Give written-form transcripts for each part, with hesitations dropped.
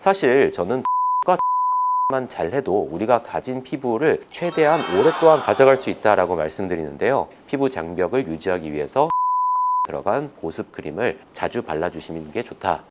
사실 저는 만 잘해도 우리가 가진 피부를 최대한 오랫동안 가져갈 수 있다라고 말씀드리는데요. 피부 장벽을 유지하기 위해서 들어간 보습 크림을 자주 발라주시는 게 좋다.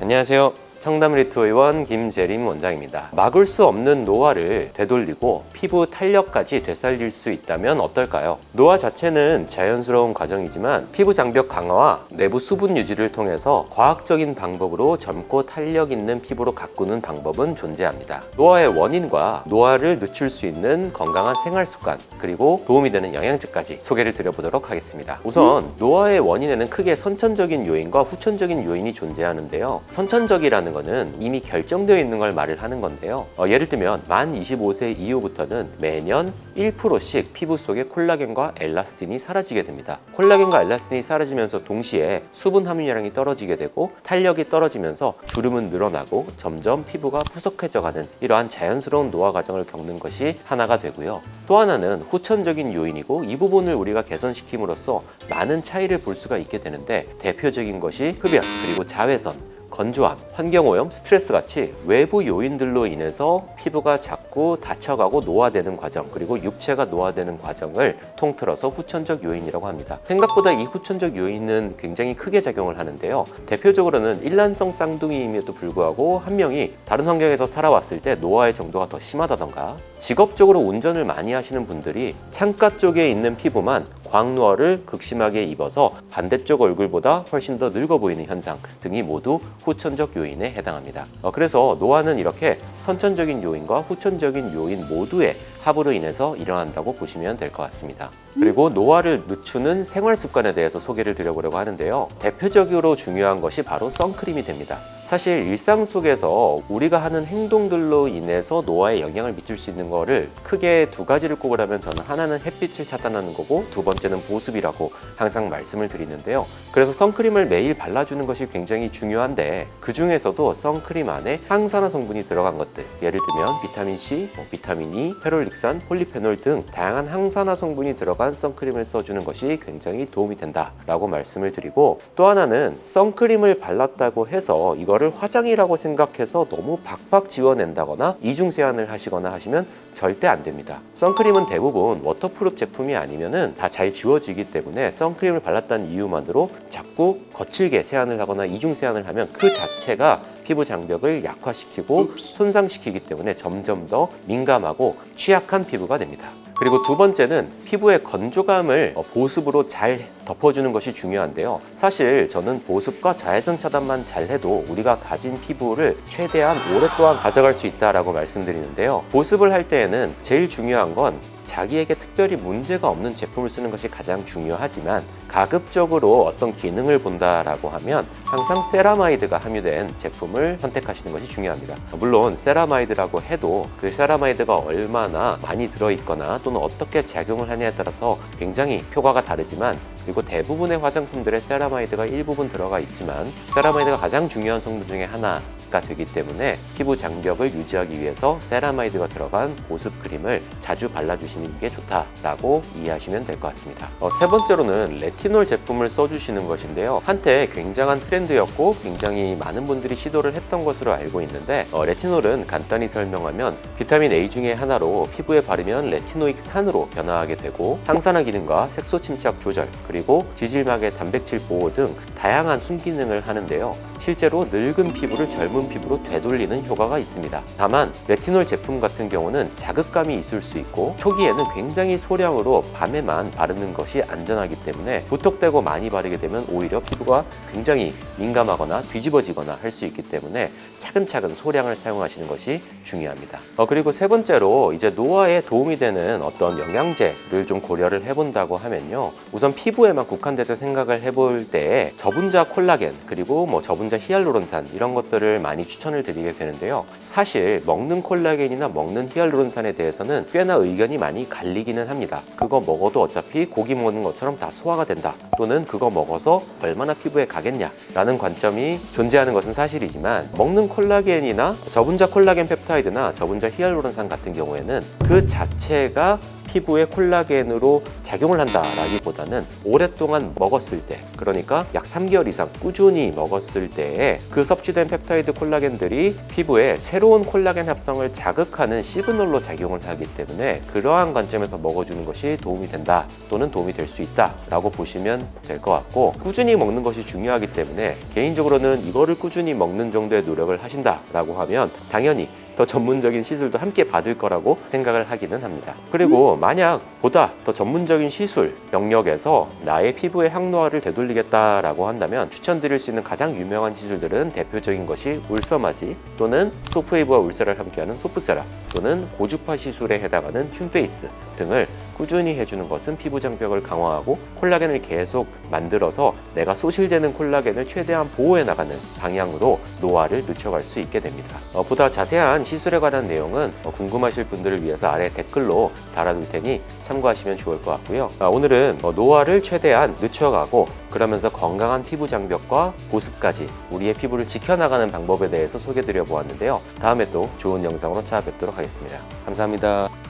안녕하세요. 청담리투의원 김재림 원장입니다. 막을 수 없는 노화를 되돌리고 피부 탄력까지 되살릴 수 있다면 어떨까요? 노화 자체는 자연스러운 과정이지만 피부 장벽 강화와 내부 수분 유지를 통해서 과학적인 방법으로 젊고 탄력 있는 피부로 가꾸는 방법은 존재합니다. 노화의 원인과 노화를 늦출 수 있는 건강한 생활 습관, 그리고 도움이 되는 영양제까지 소개를 드려보도록 하겠습니다. 우선 노화의 원인에는 크게 선천적인 요인과 후천적인 요인이 존재하는데요. 선천적이라는 거는 이미 결정되어 있는 걸 말을 하는 건데요. 예를 들면 만 25세 이후부터는 매년 1%씩 피부 속에 콜라겐과 엘라스틴이 사라지게 됩니다. 콜라겐과 엘라스틴이 사라지면서 동시에 수분 함유량이 떨어지게 되고 탄력이 떨어지면서 주름은 늘어나고 점점 피부가 푸석해져가는 이러한 자연스러운 노화 과정을 겪는 것이 하나가 되고요. 또 하나는 후천적인 요인이고 이 부분을 우리가 개선시킴으로써 많은 차이를 볼 수가 있게 되는데 대표적인 것이 흡연, 그리고 자외선, 건조함, 환경오염, 스트레스 같이 외부 요인들로 인해서 피부가 자꾸 다쳐가고 노화되는 과정, 그리고 육체가 노화되는 과정을 통틀어서 후천적 요인이라고 합니다. 생각보다 이 후천적 요인은 굉장히 크게 작용을 하는데요. 대표적으로는 일란성 쌍둥이임에도 불구하고 한 명이 다른 환경에서 살아왔을 때 노화의 정도가 더 심하다던가, 직업적으로 운전을 많이 하시는 분들이 창가 쪽에 있는 피부만 광노화를 극심하게 입어서 반대쪽 얼굴보다 훨씬 더 늙어 보이는 현상 등이 모두 후천적 요인에 해당합니다. 그래서 노화는 이렇게 선천적인 요인과 후천적인 요인 모두의 합으로 인해서 일어난다고 보시면 될 것 같습니다. 그리고 노화를 늦추는 생활 습관에 대해서 소개를 드려보려고 하는데요. 대표적으로 중요한 것이 바로 선크림이 됩니다. 사실 일상 속에서 우리가 하는 행동들로 인해서 노화에 영향을 미칠 수 있는 거를 크게 두 가지를 꼽으라면 저는 하나는 햇빛을 차단하는 거고 두 번째는 보습이라고 항상 말씀을 드리는데요. 그래서 선크림을 매일 발라주는 것이 굉장히 중요한데 그 중에서도 선크림 안에 항산화 성분이 들어간 것들, 예를 들면 비타민C, 비타민 E, 페롤릭산, 폴리페놀 등 다양한 항산화 성분이 들어간 선크림을 써주는 것이 굉장히 도움이 된다라고 말씀을 드리고, 또 하나는 선크림을 발랐다고 해서 이거를 화장이라고 생각해서 너무 박박 지워낸다거나 이중 세안을 하시거나 하시면 절대 안 됩니다. 선크림은 대부분 워터프루프 제품이 아니면은 다 잘 지워지기 때문에 선크림을 발랐다는 이유만으로 자꾸 거칠게 세안을 하거나 이중 세안을 하면 그 자체가 피부 장벽을 약화시키고 손상시키기 때문에 점점 더 민감하고 취약한 피부가 됩니다. 그리고 두 번째는 피부의 건조감을 보습으로 잘 덮어주는 것이 중요한데요. 사실 저는 보습과 자외선 차단만 잘해도 우리가 가진 피부를 최대한 오랫동안 가져갈 수 있다라고 말씀드리는데요. 보습을 할 때에는 제일 중요한 건 자기에게 특별히 문제가 없는 제품을 쓰는 것이 가장 중요하지만, 가급적으로 어떤 기능을 본다라고 하면 항상 세라마이드가 함유된 제품을 선택하시는 것이 중요합니다. 물론 세라마이드라고 해도 그 세라마이드가 얼마나 많이 들어있거나 또는 어떻게 작용을 하냐에 따라서 굉장히 효과가 다르지만, 그리고 대부분의 화장품들에 세라마이드가 일부분 들어가 있지만 세라마이드가 가장 중요한 성분 중에 하나가 되기 때문에 피부 장벽을 유지하기 위해서 세라마이드가 들어간 보습 크림을 자주 발라주시는 게 좋다라고 이해하시면 될 것 같습니다. 세 번째로는 레티놀 제품을 써주시는 것인데요. 한때 굉장한 트렌드였고 굉장히 많은 분들이 시도를 했던 것으로 알고 있는데, 레티놀은 간단히 설명하면 비타민 A 중에 하나로 피부에 바르면 레티노익 산으로 변화하게 되고 항산화 기능과 색소 침착 조절, 그리고 지질막의 단백질 보호 등 다양한 순기능을 하는데요. 실제로 늙은 피부를 젊은 피부로 되돌리는 효과가 있습니다. 다만 레티놀 제품 같은 경우는 자극감이 있을 수 있고 초기에는 굉장히 소량으로 밤에만 바르는 것이 안전하기 때문에 무턱대고 많이 바르게 되면 오히려 피부가 굉장히 민감하거나 뒤집어지거나 할 수 있기 때문에 차근차근 소량을 사용하시는 것이 중요합니다. 그리고 세 번째로 이제 노화에 도움이 되는 어떤 영양제를 좀 고려를 해본다고 하면요. 우선 피부에만 국한돼서 생각을 해볼 때 저분자 콜라겐, 그리고 저분자 히알루론산 이런 것들을 많이 추천을 드리게 되는데요. 사실 먹는 콜라겐이나 먹는 히알루론산에 대해서는 꽤나 의견이 많이 갈리기는 합니다. 그거 먹어도 어차피 고기 먹는 것처럼 다 소화가 된다, 또는 그거 먹어서 얼마나 피부에 가겠냐 라는 관점이 존재하는 것은 사실이지만, 먹는 콜라겐이나 저분자 콜라겐 펩타이드나 저분자 히알루론산 같은 경우에는 그 자체가 피부에 콜라겐으로 작용을 한다라기보다는 오랫동안 먹었을 때, 그러니까 약 3개월 이상 꾸준히 먹었을 때에 그 섭취된 펩타이드 콜라겐들이 피부에 새로운 콜라겐 합성을 자극하는 시그널로 작용을 하기 때문에 그러한 관점에서 먹어주는 것이 도움이 된다 또는 도움이 될 수 있다 라고 보시면 될 것 같고, 꾸준히 먹는 것이 중요하기 때문에 개인적으로는 이거를 꾸준히 먹는 정도의 노력을 하신다 라고 하면 당연히 더 전문적인 시술도 함께 받을 거라고 생각을 하기는 합니다. 그리고 만약 보다 더 전문적인 시술 영역에서 나의 피부의 항노화를 되돌리겠다라고 한다면 추천드릴 수 있는 가장 유명한 시술들은 대표적인 것이 울서마지 또는 소프웨이브와 울세라를 함께하는 소프세라 또는 고주파 시술에 해당하는 튠페이스 등을 꾸준히 해주는 것은 피부 장벽을 강화하고 콜라겐을 계속 만들어서 내가 소실되는 콜라겐을 최대한 보호해 나가는 방향으로 노화를 늦춰갈 수 있게 됩니다. 보다 자세한 시술에 관한 내용은 궁금하실 분들을 위해서 아래 댓글로 달아둘 테니 참고하시면 좋을 것 같고요. 오늘은 노화를 최대한 늦춰가고 그러면서 건강한 피부 장벽과 보습까지 우리의 피부를 지켜나가는 방법에 대해서 소개드려 보았는데요. 다음에 또 좋은 영상으로 찾아뵙도록 하겠습니다. 감사합니다.